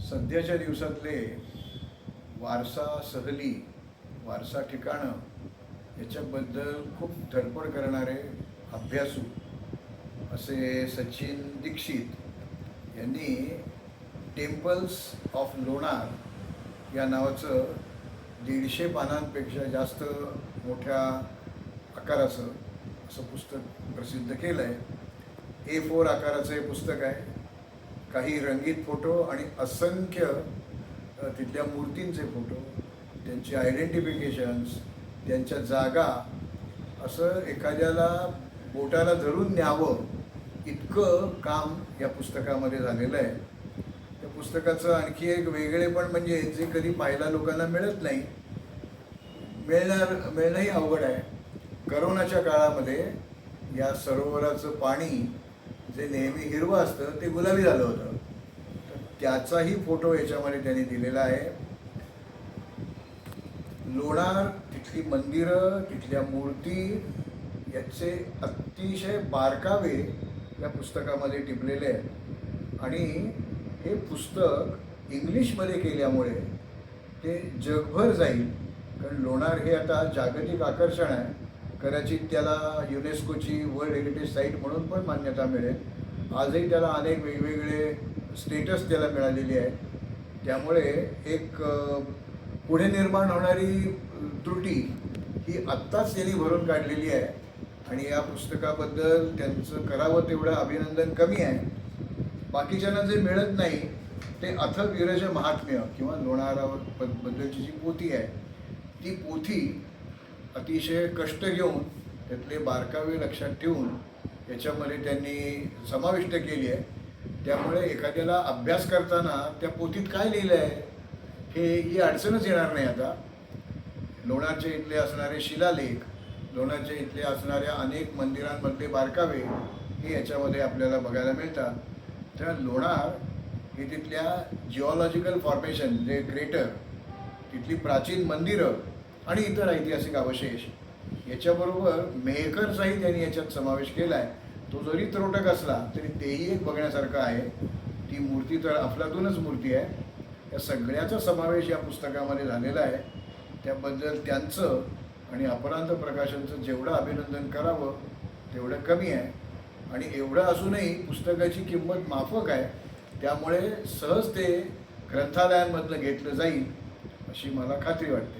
सध्याच्या दिवसातले वारसा सहली, वारसा ठिकाणं याच्याबद्दल खूप धडपड करणारे अभ्यासू असे सचिन दीक्षित यांनी टेम्पल्स ऑफ लोणार या नावाचं 150 पानांपेक्षा जास्त मोठ्या आकाराचं असं पुस्तक प्रसिद्ध केलं आहे. A4 आकाराचं हे पुस्तक आहे. काही रंगीत फोटो आणि असंख्य तिथल्या मूर्तींचे फोटो, त्यांची आयडेंटिफिकेशन्स, त्यांच्या जागा, असं एखाद्याला बोटाला धरून न्यावं इतकं काम या पुस्तकामध्ये झालेलं आहे. त्या पुस्तकाचं आणखी एक वेगळेपण म्हणजे जे कधी पाहायला लोकांना मिळत नाही, मिळणंही अवघड आहे. करोनाच्या काळामध्ये या सरोवराचं पाणी जे नेहमी हिरवं असतं ते गुलाबी झालं होतं. तर त्याचाही फोटो याच्यामध्ये त्यांनी दिलेला आहे. लोणार, तिथली मंदिरं, तिथल्या मूर्ती याचे अतिशय बारकावे या पुस्तकामध्ये टिपलेले आहेत. आणि हे पुस्तक इंग्लिशमध्ये केल्यामुळे ते जगभर जाईल. कारण लोणार हे आता जागतिक आकर्षण आहे. कदाचित त्याला युनेस्कोची वर्ल्ड हेरिटेज साईट म्हणून पण मान्यता मिळेल. आजही त्याला अनेक वेगवेगळे स्टेटस त्याला मिळालेली आहे. त्यामुळे एक पुढे निर्माण होणारी त्रुटी ही आत्ताच त्यांनी भरून काढलेली आहे. आणि या पुस्तकाबद्दल त्यांचं करावं तेवढं अभिनंदन कमी आहे. बाकीच्यांना जे मिळत नाही ते अथक विरज महात्म्य किंवा लोणारावर बद्दलची जी पोथी आहे ती पोथी अतिशय कष्ट घेऊन त्यातले बारकावे लक्षात ठेवून याच्यामध्ये त्यांनी समाविष्ट केली आहे. त्यामुळे एखाद्याला अभ्यास करताना त्या पोथीत काय लिहिलं आहे ही अडचणच येणार नाही. आता लोणारच्या इथले असणारे शिलालेख, लोणारच्या इथले असणाऱ्या अनेक मंदिरांमधले बारकावे हे याच्यामध्ये आपल्याला बघायला मिळतात. तर लोणार ही तिथल्या जिओलॉजिकल फॉर्मेशन, जे क्रेटर, तिथली प्राचीन मंदिरं आणि इतर ऐतिहासिक अवशेष याच्याबरोबर मेहकरचाही त्यांनी याच्यात समावेश केला आहे. तो जरी त्रोटक असला तरी तेही एक बघण्यासारखं आहे. ती मूर्ती तर अफलातूनच मूर्ती आहे. या सगळ्याचा समावेश या पुस्तकामध्ये झालेला आहे. त्याबद्दल त्यांचं आणि अपरांत प्रकाशनचं जेवढं अभिनंदन करावं तेवढं कमी आहे. आणि एवढं असूनही पुस्तकाची किंमत माफक आहे. त्यामुळे सहज ते ग्रंथालयांमधलं घेतलं जाईल अशी मला खात्री वाटते.